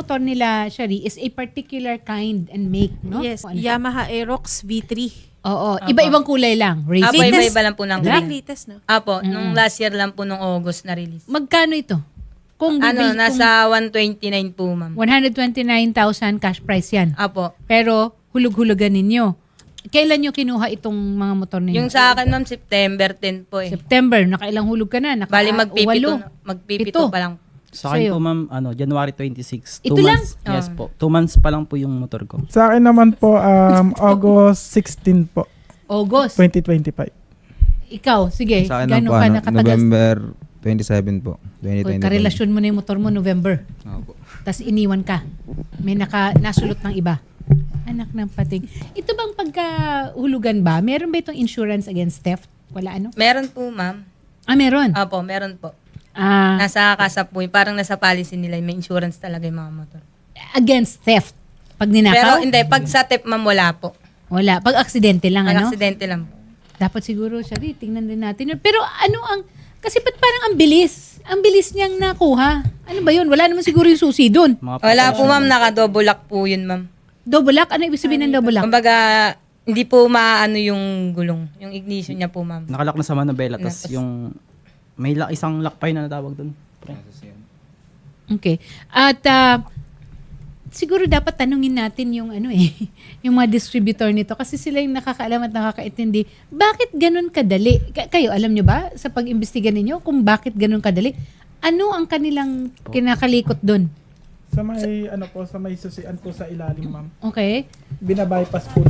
motor nila, Shari, is a particular kind and make, no? Yes, Kung ano siya. Yamaha Aerox V3. Oo, iba-ibang kulay lang. Racing. Apo, iba-iba lang po ng Ito yung green. latest, no? Apo, nung last year lang po nung August na release. Magkano ito? Kung Ano, bibil- nasa 129 po, ma'am. kung 129,000 cash price yan. Apo. Pero hulug-hulugan ninyo. Kailan nyo kinuha itong mga motor ninyo? Yung sa akin, ma'am, September 10 po eh. September, nakailang hulog ka na? Bali, walo. magpipito pa lang. Sa akin Sa'yo? po ma'am, January 26. Ito 2 lang? months. Yes Oh. po. 2 months pa lang po yung motor ko. Sa akin naman po, August 16 po, August. 2025. Ikaw, sige. Sa akin lang Gano'n po, ka ano, nakatagal? November 27 po. Uy, 2025. karelasyon mo na yung motor mo, November. Opo. Tapos iniwan ka. May nasulot ng iba. Anak ng pating. Ito bang pagkahulugan ba? Meron ba itong insurance against theft? Wala ano? Meron po, ma'am. Meron. Apo, meron po. Ah, Nasa kasa po, parang nasa policy nila, may insurance talaga yung mga motor. against theft. Pag Pero ninakaw? hindi, pag sa tip, ma'am, wala po. Wala. Pag aksidente lang, Pag ano? aksidente lang po. Dapat siguro, Shari, tingnan din natin yun. Pero ano kasi ba't parang ang bilis? Ang bilis niyang nakuha. Ano ba yun? Wala naman siguro yung susi dun. Mga Wala po, ma'am, naka-double lock po yun, ma'am. Double lock? Ano ibig sabihin ng double lock? Kumbaga, hindi po maano yung gulong, yung ignition niya po, ma'am. Nakalock na sa manubela. Tapos Tapos- yung may isang lock pa yun na natawag doon. Okay. At siguro dapat tanungin natin yung yung mga distributor nito kasi sila yung nakakaalam at nakakaintindi. Bakit ganun kadali? Kayo, alam nyo ba sa pag-imbestiga ninyo kung bakit ganun kadali? Ano ang kanilang kinakalikot doon? Sa may susian po sa ilalim, ma'am. Okay? Binabypass po.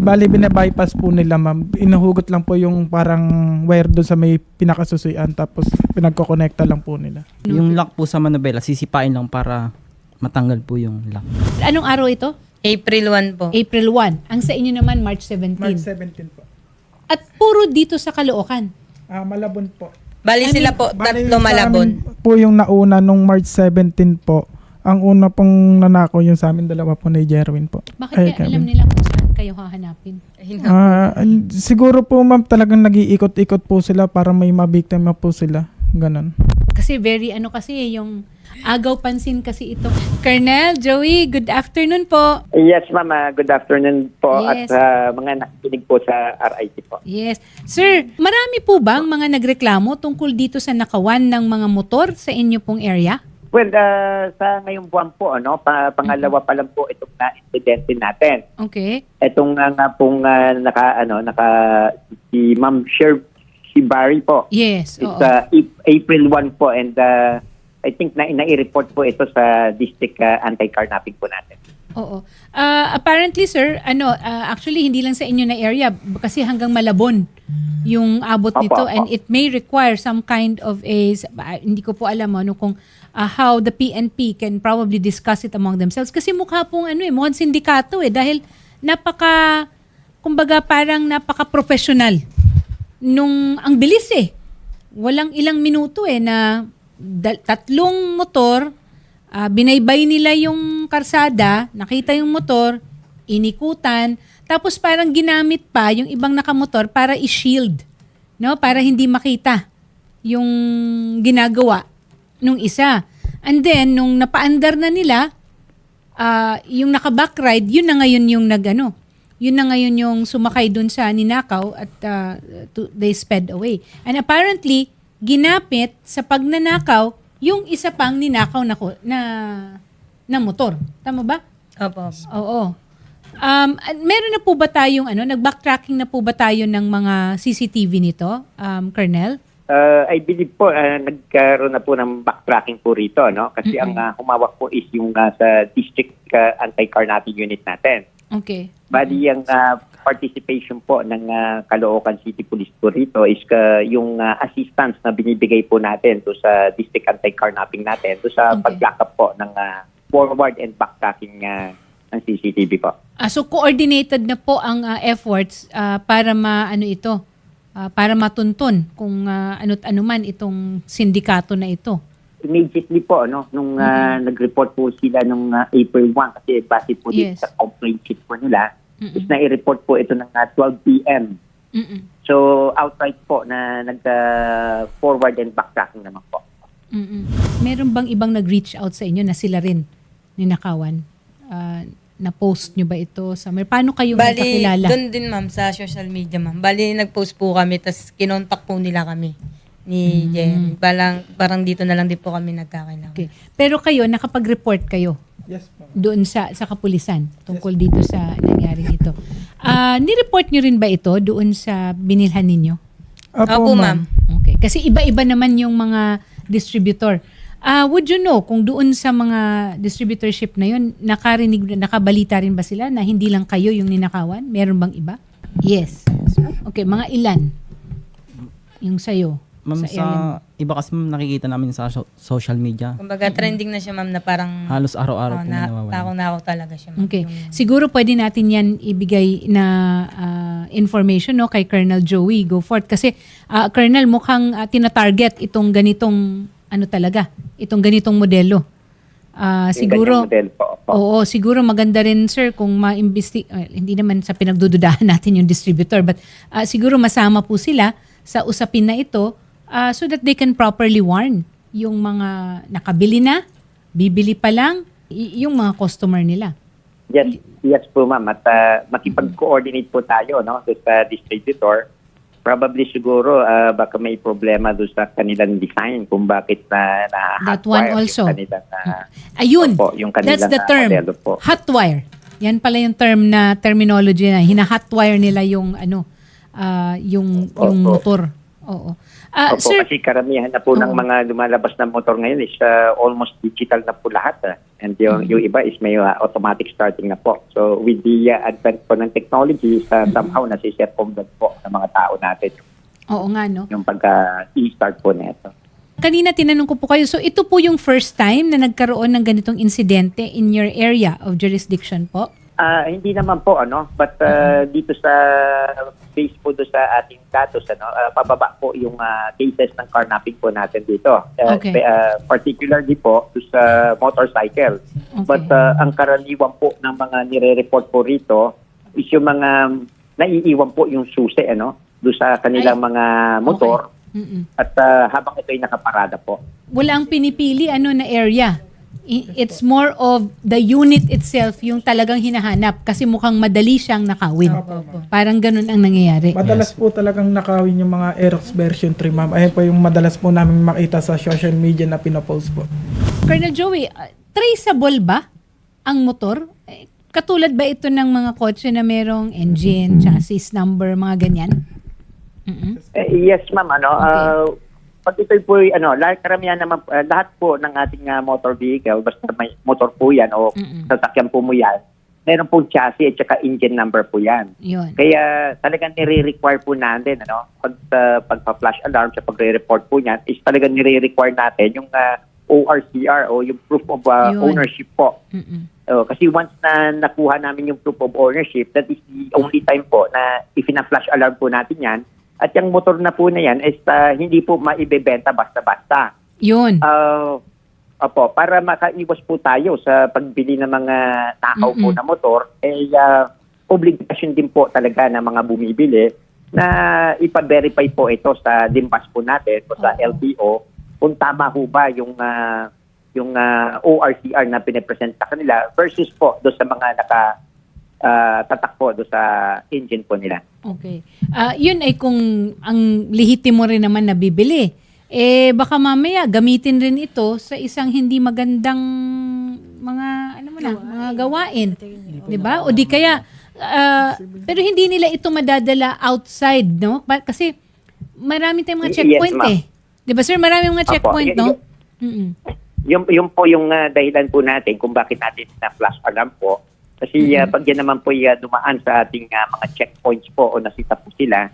Binabypass po nila, ma'am. Inuhugot lang po yung parang wire doon sa may pinakasusian tapos pinagkokonekta lang po nila. Yung lock po sa manubela, sisipain lang para matanggal po yung lock. Anong araw ito? April 1 po. April 1. Ang sa inyo naman, March 17. March 17 po. At puro dito sa Caloocan. Malabon po. Bali sila po, Bali, tatlo sa malabon. amin po yung nauna nung March 17 po. Ang una pong nanako yung sa amin dalawa po ni Jerwin po. Bakit Ay, kaya alam Kevin. nila kung saan kayo hahanapin? Siguro po, ma'am, talagang nag-iikot-ikot po sila para may mabiktima po sila. Ganon. Kasi kasi yung agaw pansin kasi ito. Colonel Joey, good afternoon po. Yes, ma'am. Good afternoon po Yes. at mga nakikinig po sa RIT po. Yes. Sir, marami po bang mga nagreklamo tungkol dito sa nakawan ng mga motor sa inyo pong area? Well, sa ngayong buwan po, pangalawa pa lang po itong na-incidente natin. Okay. Itong nga pong si Ma'am Barry po. Yes. It's Oo. April 1 po and I think na-i-report po ito sa district anti-carnapping po natin. Oo. Apparently, sir, actually hindi lang sa inyo na area kasi hanggang Malabon yung abot Opo, nito opo. and it may require some kind of hindi ko po alam kung how the PNP can probably discuss it among themselves kasi mukha pong mukhang sindikato dahil kumbaga parang napaka-professional nung ang bilis walang ilang minuto na tatlong motor binaybay nila yung karsada, nakita yung motor, inikutan, tapos parang ginamit pa yung ibang nakamotor para i-shield, no? Para hindi makita yung ginagawa nung isa. And then, nung napaandar na nila, yung naka-backride, yun na ngayon yung yun na ngayon yung sumakay dun sa ninakaw at they sped away. And apparently, ginapit sa pagnanakaw yung isa pang ninakaw na motor. Tama ba? Opo. Oo. Meron na po ba tayong nag-backtracking na po ba tayo ng mga CCTV nito, Colonel? I believe po nagkaroon na po ng backtracking po rito, no? Kasi ang humawak po is yung sa district anti-carnapping unit natin. Okay. Bali, ang participation po ng Caloocan City Police po rito is yung assistance na binibigay po natin to sa district anti-carnapping natin to sa Okay. pag-lock up po ng forward and backtracking ng CCTV po. So coordinated na po ang efforts para para matuntun kung ano't ano man itong sindikato na ito. Immediately po, nung nag-report po sila nung April 1 kasi base po Yes. dito sa complaint sheet po nila, is na-i-report po ito ng 12 p.m. Mm-mm. So, outright po na nag-forward and backtracking naman po. Mm-mm. Meron bang ibang nag-reach out sa inyo na sila rin ninakawan? Na-post nyo ba ito? Paano kayo Bali, nagkakilala? doon din ma'am, sa social media ma'am. Bali, nag-post po kami, tapos kinontak po nila kami ni Jerry. Parang dito na lang din po kami nagkakilala. Okay. Pero kayo, nakapag-report kayo Yes po. doon sa kapulisan tungkol dito sa nangyaring ito. Ni-report nyo rin ba ito doon sa binilhan ninyo? Opo, ma'am. Okay. Kasi iba-iba naman yung mga distributor. Would you know kung doon sa mga distributorship na yun, nakabalita rin ba sila na hindi lang kayo yung ninakawan? Meron bang iba? Yes. Okay, mga ilan? Yung sa'yo? Ma'am, sa area mo? sa iba kasi ma'am, nakikita namin sa social media. Kumbaga, trending na siya ma'am na parang Halos araw-araw po na, nawawala. takong-nakaw talaga siya ma'am. Okay. Yung- Siguro pwede natin yan ibigay na information no kay Colonel Joey. Go forth. Kasi Colonel, mukhang tina-target itong ganitong itong ganitong modelo. Siguro Yung ganyang model po. Opo. oo, siguro maganda rin sir kung hindi naman sa pinagdududahan natin yung distributor, but siguro masama po sila sa usapin na ito so that they can properly warn yung mga nakabili na, bibili pa lang, yung mga customer nila. Yes po ma'am. At makipag-coordinate po tayo no, doon sa distributor. Probably siguro baka may problema doon sa kanilang design kung bakit na That one hotwire also. yung kanilang, Ayun, opo, yung kanilang, that's the term. modelo po. Hotwire. Yan pala yung terminology na hina-hotwire nila yung yung Opo. motor. Oo. Opo, Sir, kasi karamihan na po ng Oo. mga lumalabas na motor ngayon is almost digital na po lahat. And yung iba is may automatic starting na po. So with the advent po ng technology, somehow nasisercumvent po ng mga tao natin oo nga no. yung pagka-i-start po nito. Kanina tinanong ko po kayo, so ito po yung first time na nagkaroon ng ganitong insidente in your area of jurisdiction po? Hindi naman po but dito sa base po do sa ating datos pababa po yung cases ng carnapping po natin dito. Okay. Particularly po do sa motorcycle. Okay. But ang karaniwan po ng mga nire-report po rito is yung mga naiiwan po yung susi do sa kanilang mga motor Mm-mm. at habang ito ay nakaparada po. Walang pinipili na area. It's more of the unit itself yung talagang hinahanap kasi mukhang madali siyang nakawin. Parang ganun ang nangyayari. Madalas po talagang nakawin yung mga Aerox version 3, ma'am. Ayan po yung madalas po namin makita sa social media na pinopost po. Colonel Joey, traceable ba ang motor? Katulad ba ito ng mga kotse na merong engine, chassis number, mga ganyan? Mm-mm. Yes, ma'am. Pag ito'y po, karamihan naman, lahat po ng ating motor vehicle, basta may motor po yan o sasakyan po mo yan, meron pong chassis at saka engine number po yan. Yun. Kaya talagang nire-require po natin, pagpa-flash alarm sa pagre-report po niyan, is talagang nire-require natin yung ORCR o yung proof of Yun. ownership po. Mm-mm. Kasi once na nakuha namin yung proof of ownership, that is the only time po na ifina-flash alarm po natin yan. At yung motor na po na yan is hindi po maibebenta basta-basta. Yun. Para makaiwas po tayo sa pagbili ng mga takaw po na motor, obligasyon din po talaga ng mga bumibili na ipa-verify po ito sa DIMPAS po natin o sa LTO kung tama ho ba yung ORCR na pinipresent sa kanila versus po do sa mga tatakbo do sa engine po nila. Okay. Yun ay kung ang lihitimo rin naman na bibili. Baka mamaya gamitin rin ito sa isang hindi magandang mga mga gawain. 'Di ba? O di kaya pero hindi nila ito madadala outside, no? Kasi marami tayong mga checkpoint Yes, ma'am. 'Di ba sir? Marami mga checkpoint, no? Yung po yung dahilan po natin kung bakit natin na flash alarm po. Kasi pag yan naman po dumaan sa ating mga checkpoints po o nasita po sila,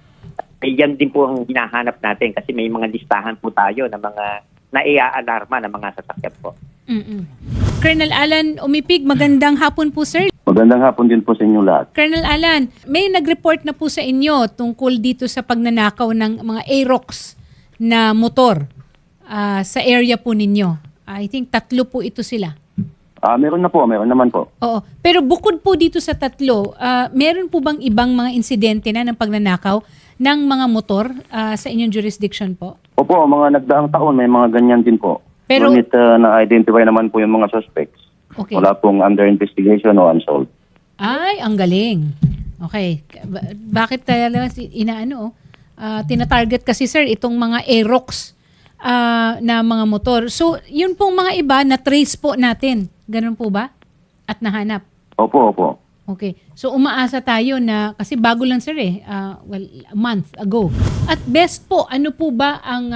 yan din po ang hinahanap natin kasi may mga listahan po tayo ng mga naia-alarma ng mga sasakyan po. Colonel Alan Umipig, magandang hapon po sir. Magandang hapon din po sa inyo lahat. Colonel Alan, may nag-report na po sa inyo tungkol dito sa pagnanakaw ng mga Aerox na motor sa area po ninyo. I think 3 po ito sila. Meron naman po. Oo. Pero bukod po dito sa 3, meron po bang ibang mga insidente na ng pagnanakaw ng mga motor sa inyong jurisdiction po? Opo, mga nagdaang taon may mga ganyan din po. Pero- Ngunit na-identify naman po yung mga suspects. Okay. Wala pong under investigation o unsolved. Ay, ang galing. Okay. Bakit talaga inaano? Tinatarget kasi sir itong mga Aerox na mga motor. So, yun pong mga iba na trace po natin. Ganun po ba? At nahanap. Opo, opo. Okay. So, umaasa tayo na, kasi bago lang sir a month ago. At best po, ano po ba ang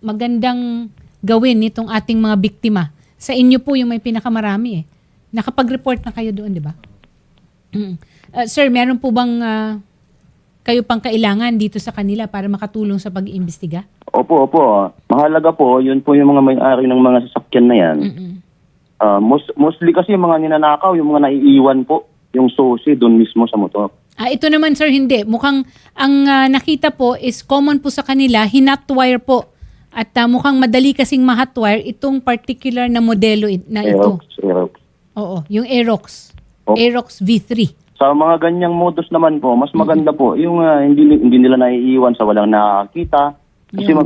magandang gawin nitong ating mga biktima? Sa inyo po yung may pinakamarami Nakapag-report na kayo doon, di ba? Sir, meron po bang kayo pang kailangan dito sa kanila para makatulong sa pag-iimbestiga? Opo, opo. Mahalaga po, yun po yung mga may-ari ng mga sasakyan na yan. Mostly kasi yung mga ninanakaw, yung mga naiiwan po, yung susi doon mismo sa motor. Ito naman sir, hindi. Mukhang ang nakita po is common po sa kanila, hinotwire po. At mukhang madali kasing ma-hotwire itong particular na modelo na ito. Aerox. Oo, yung Aerox. Oh. Aerox V3. Sa mga ganyang modus naman po, mas maganda po yung hindi nila naiiwan sa walang nakakita. Kasi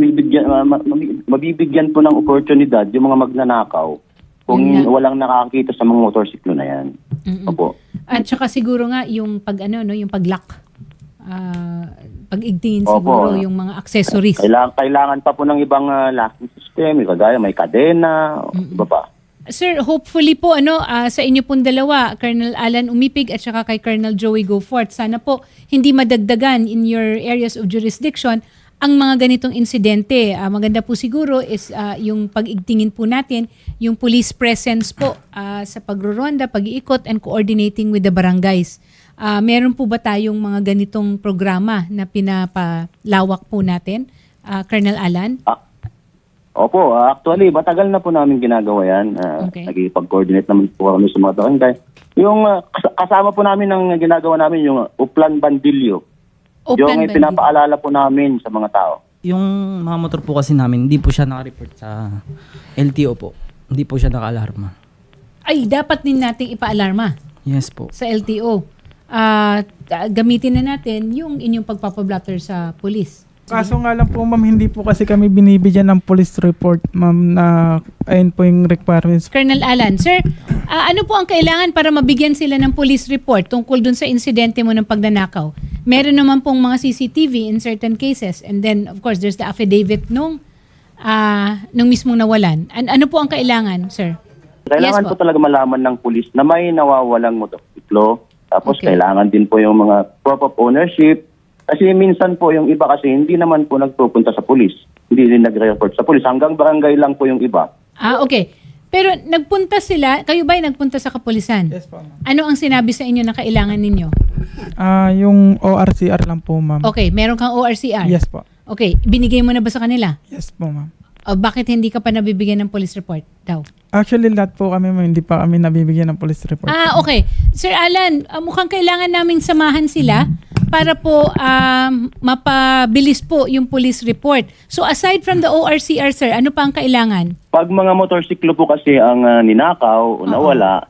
mabibigyan po ng oportunidad yung mga magnanakaw kung walang nakakita sa mga motorsiklo na yan. Opo. At saka siguro nga yung yung pag-lock. Pag-igtingin Opo. siguro yung mga accessories. Kailangan pa po ng ibang locking system, kagaya may kadena, iba pa. Sir, hopefully po sa inyo pong dalawa, Colonel Alan Umipig at saka kay Colonel Joey Goforth, sana po hindi madagdagan in your areas of jurisdiction ang mga ganitong insidente. Maganda po siguro is yung pag-igtingin po natin, yung police presence po sa pagroronda, pag-iikot and coordinating with the barangays. Meron po ba tayong mga ganitong programa na pinapalawak po natin, Colonel Alan? Opo, actually, matagal na po namin ginagawa yan. Okay. Nagipag-coordinate naman po kami sa mga barangay. Yung kasama po namin ng ginagawa namin yung Uplan Bandilyo. Yung pinapaalala po namin sa mga tao. Yung mga motor po kasi namin, hindi po siya naka-report sa LTO po. Hindi po siya naka-alarma. Ay, dapat din nating ipaalarma Yes po. sa LTO. Gamitin na natin yung inyong pagpapablatter sa police. Kaso nga lang po ma'am, hindi po kasi kami binibigyan ng police report ma'am na ayun po yung requirements. Colonel Alan, sir, ano po ang kailangan para mabigyan sila ng police report tungkol dun sa insidente mo ng pagnanakaw? Meron naman pong mga CCTV in certain cases and then of course there's the affidavit nung mismong nawalan. Ano po ang kailangan, sir? Kailangan Yes po talaga malaman ng pulis na may nawawalang motorsiklo. Tapos Okay. kailangan din po yung mga proof of ownership. Kasi minsan po yung iba kasi hindi naman po nagpupunta sa pulis. Hindi din nagre-report sa pulis. Hanggang barangay lang po yung iba. Okay. Pero nagpunta sila, kayo ba'y nagpunta sa kapulisan? Yes po ma'am. Ano ang sinabi sa inyo na kailangan ninyo? Yung ORCR lang po ma'am. Okay, meron kang ORCR? Yes po. Okay, binigay mo na ba sa kanila? Yes po ma'am. O bakit hindi ka pa nabibigyan ng police report daw? Actually, lahat po kami ma'am, hindi pa kami nabibigyan ng police report. Okay. Sir Alan, mukhang kailangan naming samahan sila para po mapabilis po yung police report. So aside from the ORCR, sir, ano pa ang kailangan? Pag mga motorsiklo po kasi ang ninakaw o nawala,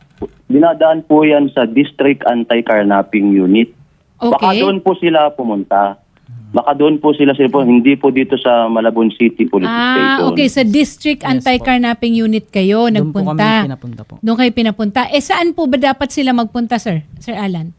dinadaan po yan sa District Anti-Carnapping Unit. Baka Okay. doon po sila pumunta. Baka doon po sila hindi po dito sa Malabon City Police Station. Okay. Sa District Anti-Carnapping Unit kayo Doon po kami nagpunta. pinapunta po. Doon kayo pinapunta. Saan po ba dapat sila magpunta, sir? Sir Alan?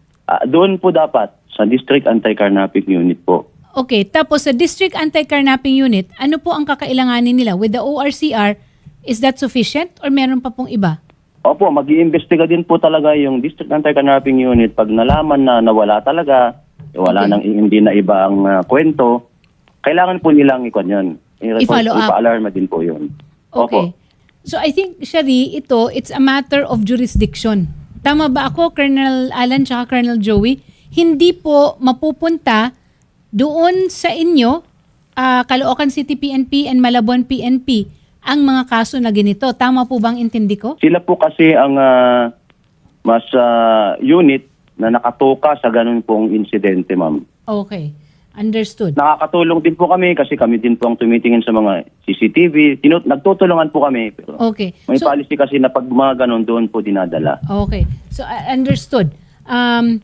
Doon po dapat, sa District Anti-Carnapping Unit po. Okay. Tapos sa District Anti-Carnapping Unit, ano po ang kakailanganin nila? With the ORCR, is that sufficient or meron pa pong iba? Opo, mag-iimbestiga din po talaga yung District Anti-Carnapping Unit pag nalaman na nawala talaga, wala Okay. nang hindi na ibang kwento, kailangan po nilang ikon yun. I-follow up. Ipa-alarma din po yun. Okay. Opo. So I think, Shari, it's a matter of jurisdiction. Tama ba ako, Colonel Alan tsaka Colonel Joey? Hindi po mapupunta doon sa inyo, Caloocan City PNP and Malabon PNP, ang mga kaso na ganito. Tama po bang intindi ko? Sila po kasi ang mas unit na nakatoka sa ganun pong insidente, ma'am. Okay. Understood. Nakakatulong din po kami kasi kami din po ang tumitingin sa mga CCTV. Nagtutulungan po kami. Pero Okay. may So, policy kasi na pag mga ganun doon po dinadala. okay. So, understood.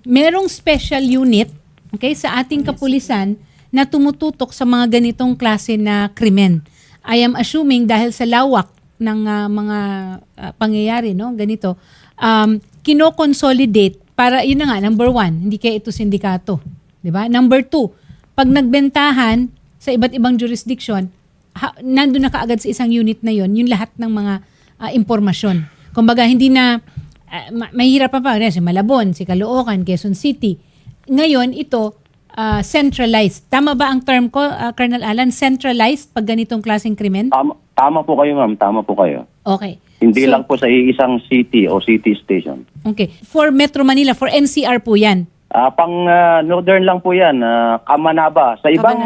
Merong special unit, okay, sa ating kapulisan na tumututok sa mga ganitong klase na krimen. I am assuming dahil sa lawak ng mga pangyayari, no? Ganito. Kino-consolidate para, yun na nga, number 1, hindi kaya ito sindikato. Di ba? Number 2, pag nagbentahan sa iba't ibang jurisdiction, nandun na kaagad sa isang unit na yon yung lahat ng mga impormasyon. Kumbaga, hindi na, mahirap pa si Malabon, si Caloocan, Quezon City. Ngayon, ito, centralized. Tama ba ang term ko, Colonel Alan? Centralized pag ganitong klaseng krimen? Tama po kayo, ma'am. Tama po kayo. Okay. Hindi So, lang po sa isang city o city station. Okay. For Metro Manila, for NCR po yan. Pang northern lang po 'yan, Kamanaba. Sa ibang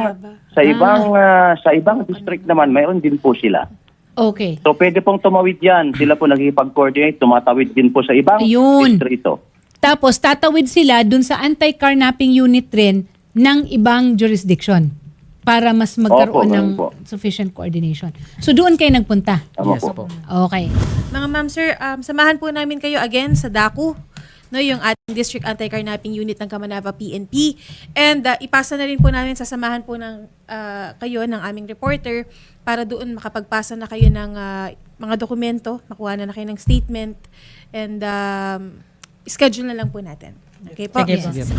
sa ibang district naman mayroon din po sila. Okay. So pwede pong tumawid 'yan. Sila po nakikipag-coordinate, tumatawid din po sa ibang Ayun. distrito. Tapos tatawid sila dun sa anti-carnapping unit rin ng ibang jurisdiction para mas magkaroon Opo, ng ganun po. sufficient coordination. So doon kayo nagpunta. Tama Yes po. po. Okay. Mga ma'am, sir, samahan po namin kayo again sa DACU, no, yung ating District Anti-Carnapping Unit ng Kamanava PNP. And ipasa na rin po namin, sasamahan po ng kayo ng aming reporter para doon makapagpasa na kayo ng mga dokumento, makuha na kayo ng statement, and schedule na lang po natin. Okay po? Sige po. Yes.